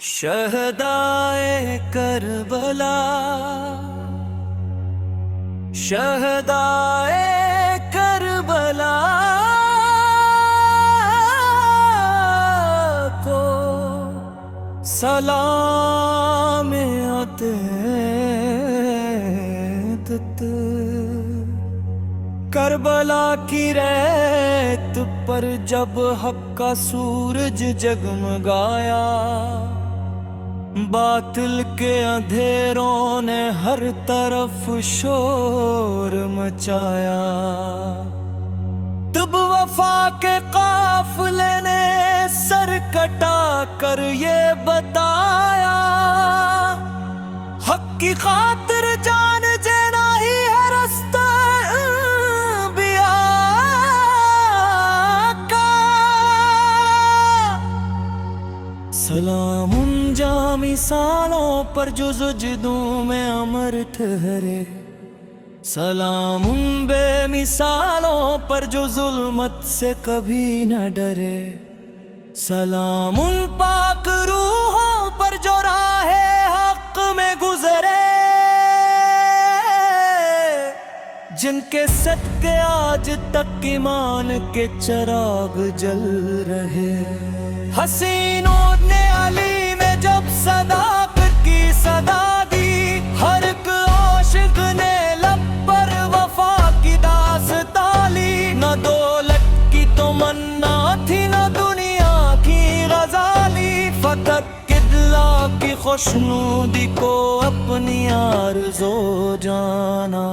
شہدائے کربلا، شہدائے کربلا کو سلام عتیدت، کربلا کی ریت پر جب حق کا سورج جگمگایا، باطل کے اندھیروں نے ہر طرف شور مچایا، تب وفا کے قافلے نے سر کٹا کر یہ بتایا، حق کی خاطر جان دینا ہی ہے رستہ سلام ان جامی سالوں پر جو سجدوں میں امر ٹھہرے، سلام ان بے مثالوں پر جو ظلمت سے کبھی نہ ڈرے، سلام ان پاک روحوں پر جو راہ حق میں گزرے، جن کے صدقے آج تک ایمان کے چراغ جل رہے۔ حسینوں نے علی میں جب صداقت کی صدا دی، ہر ایک عاشق نے لب پر وفا کی داستان لی، نہ دولت کی تمنا تھی نہ دنیا کی غزالی، فتح قبلہ کی خوشنودی کو اپنی آرزو جانا،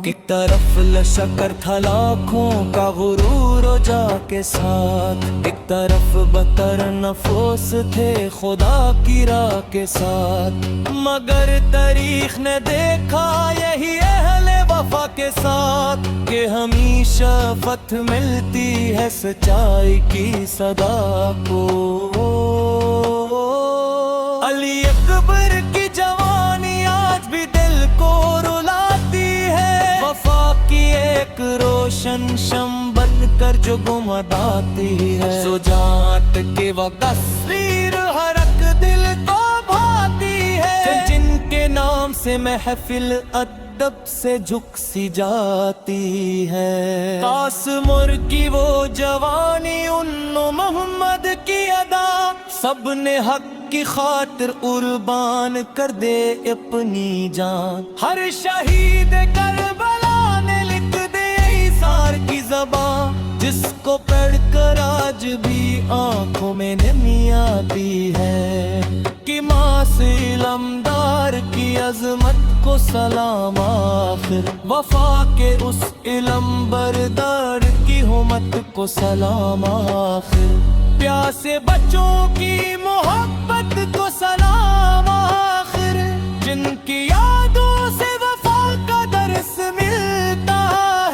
ایک طرف لشکر تھا لاکھوں کا غرور و جا کے ساتھ، ایک طرف بتر نفوس تھے خدا کی راہ کے ساتھ، مگر تاریخ نے دیکھا یہی اہل وفا کے ساتھ کہ ہمیشہ فتح ملتی ہے سچائی کی صدا کو۔ علی اکبر کی جوانی آج بھی دل کو رلاتی ہے، وفا کی ایک روشن شمع بن کر جو گمداتی ہے، شجاعت کے وہ تصویر ہر ایک دل کو بھاتی ہے، جن کے نام سے محفل ادب سے جھک سی جاتی ہے، قاسمر کی وہ جوانی انو محمد کی ادا، سب نے حق کی خاطر قربان کر دے اپنی جان، ہر شہید کربلا نے لکھ دے ایثار کی زبان، جس کو پڑھ کر آج بھی آنکھوں میں نمی آتی ہے، کہ ماں سے علمدار کی عظمت کو سلام آخر، وفا کے اس علم بردار کی ہمت کو سلام آخر، پیاسے بچوں کی محبت کو سلام آخر، جن کی یادوں سے وفا کا درس ملتا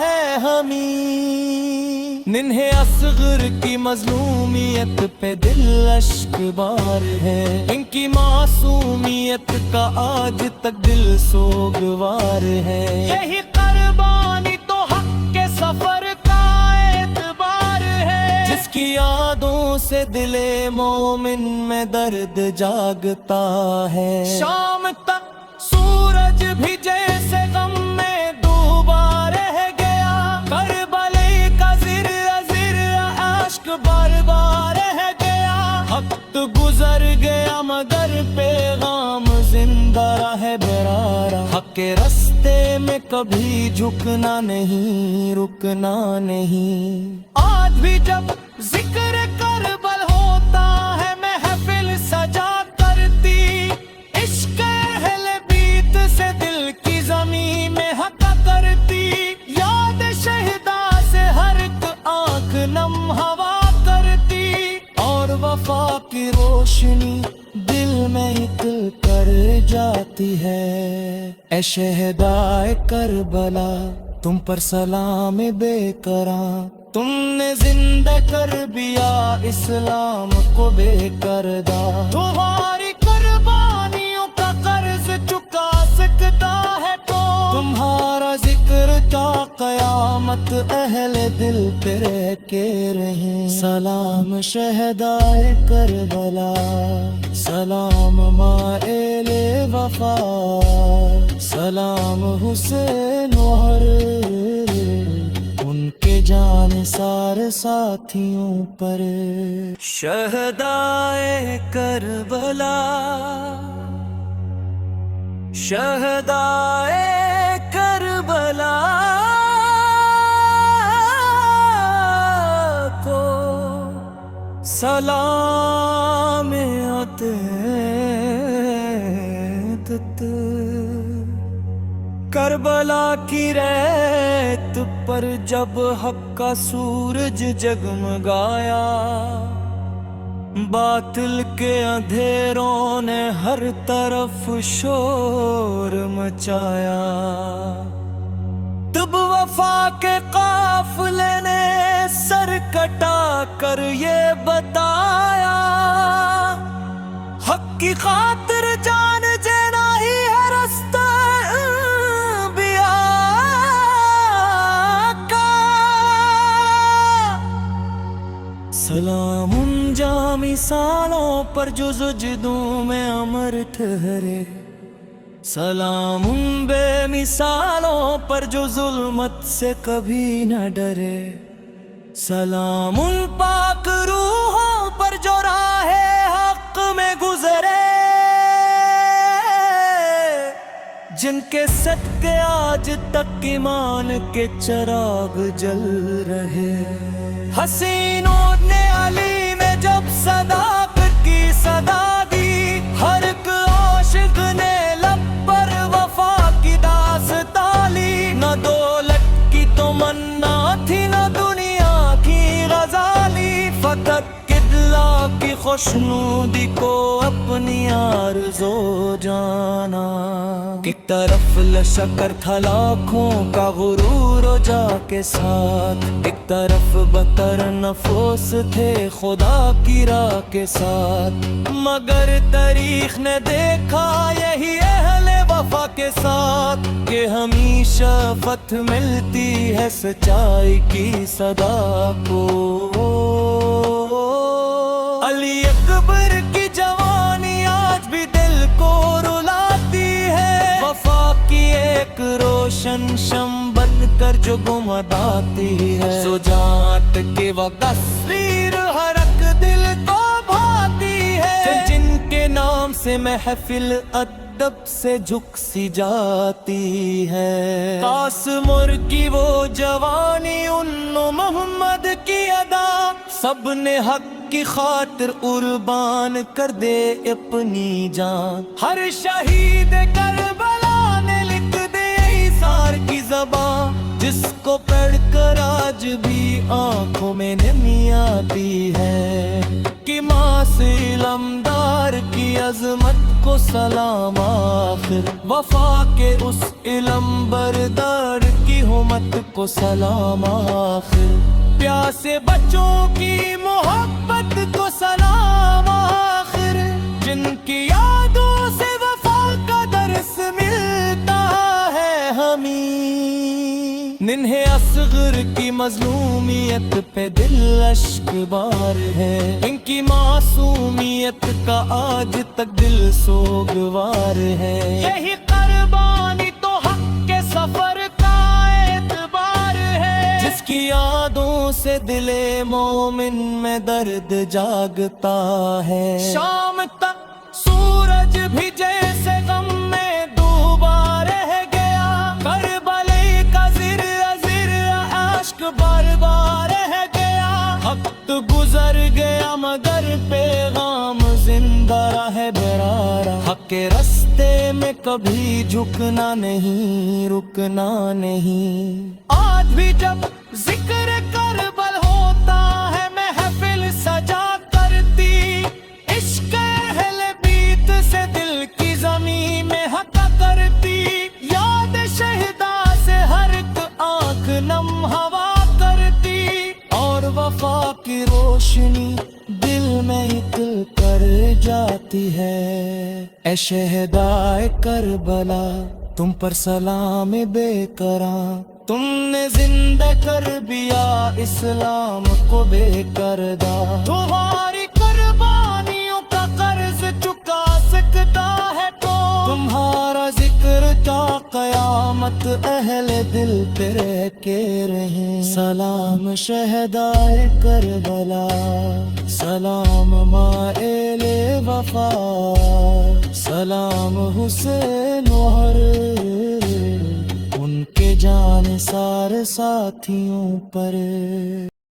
ہے ہمیں، ننھے اصغر کی مظلومیت پہ دل اشک بار ہے، ان کی معصومیت کا آج تک دل سوگوار ہے، یہی قربانی تو حق کے سفر کا اعتبار ہے، جس کی یادوں سے دل مومن میں درد جاگتا ہے، شام تک سورج بھی جیسے غم میں ڈوبا رہ گیا، کربلے کا زر اشک برباد رہ گیا، وقت گزر گیا مگر پیغام زندہ ہے برارا، حق کے راستے میں کبھی جھکنا نہیں رکنا نہیں، آج بھی جب ذکر کربل ہوتا ہے محفل سجا کرتی، عشق اہل بیت سے دل کی زمین میں حقا کرتی، یاد شہدا سے ہر ایک آنکھ نم ہوا کرتی، اور وفا کی روشنی دل میں نکل کر جاتی ہے، اے شہدائے کربلا تم پر سلام بے کراں، تم نے زندہ کر دیا اسلام کو بے کردہ، تمہاری قربانیوں کا قرض چکا سکتا ہے تو، تمہارا ذکر تا قیامت قیامت اہل دل پہ رہ کے رہیں. سلام شہدائے کربلا، سلام مائل وفا، سلام حسین و ہر ان کے جان سار ساتھیوں پر. شہدائے کربلا، شہدائے کربلا کو سلام عتیدت. کربلا کی ریت پر جب حق کا سورج جگمگایا، باطل کے اندھیروں نے ہر طرف شور مچایا. تب وفا کے قافلے نے سر کٹا کر یہ بتایا، حق کی خاطر جان دینا ہی ہے راستہ انبیاء کا. سلام ان جا مثالوں پر جو سجدوں میں امر ٹھہرے، سلام ان بے مثالوں پر جو ظلمت سے کبھی نہ ڈرے، سلام ان پاک روحوں پر جو راہ حق میں گزرے، جن کے صدقے آج تک ایمان کے چراغ جل رہے. حسینوں نے علی میں جب صداقت کی صدا دی، ہر ایک عاشق نے لب پر وفا کی داستان لی. نہ دولت کی تمنا تھی نہ دنیا کی غزالی، فقط قبلہ کی خوشنودی کو اپنی آرزو جانا. ایک طرف لشکر تھا لاکھوں کا غرور و جا کے ساتھ، ایک طرف بتر نفوس تھے خدا کی راہ کے ساتھ. مگر تاریخ نے دیکھا یہی اہل وفا کے ساتھ، کہ ہمیشہ فتح ملتی ہے سچائی کی صدا کو. علی اکبر کی جوانی آج بھی دل کو رلاتی ہے، وفا کی ایک روشن شم بن کر جو گمداتی ہے. شجاعت کے وقت تصویر ہر ایک دل کو بھاتی ہے، جن کے نام سے محفل ادب سے جھک سی جاتی ہے. قاسمر کی وہ جوانی، انو محمد کی ادا، سب نے حق کی خاطر قربان کر دے اپنی جان. ہر شہید کربلا نے لکھ دے ایثار کی زبان، جس کو پڑھ کر آج بھی آنکھوں میں نمی آتی ہے. کہ ماں سے علمدار کی عظمت کو سلام آخر، وفا کے اس علم بردار کی ہمت کو سلام آخر. پیاسے بچوں کی محبت کو سلام آخر، جن کی یادوں سے وفا کا درس ملتا ہے ہمیں. ننھے اصغر کی مظلومیت پہ دل اشک بار ہے، ان کی معصومیت کا آج تک دل سوگوار ہے. یہی قربانی تو حق کے سفر کا اعتبار ہے، جس کی یادوں سے دل مومن میں درد جاگتا ہے. شام تک سورج بھی جیسے غم میں ڈوبا رہ گیا، کربلے کا زر اشک بار بار رہ گیا. وقت گزر گیا مگر پیغام زندہ رہے برارا. حق کے راستے میں کبھی جھکنا نہیں، رکنا نہیں. آج بھی جب ذکر کربل ہوتا ہے محفل سجا کرتی، عشق اہل بیت سے دل کی زمین میں حقا کرتی. یاد شہدا سے ہر ایک آنکھ نم ہوا کرتی، اور وفا کی روشنی دل میں اتل کر جاتی ہے. اے شہدائے کربلا، تم پر سلام بے قرار. تم نے زندہ کر دیا اسلام کو بے کردہ، تمہاری قربانیوں کا قرض چکا سکتا ہے تو، تمہارا ذکر تا قیامت اہل دل پہ رہ کے رہیں۔ سلام شہدائے کربلا، سلام مائل وفا، سلام حسین و ان کے جان سار ساتھیوں پر۔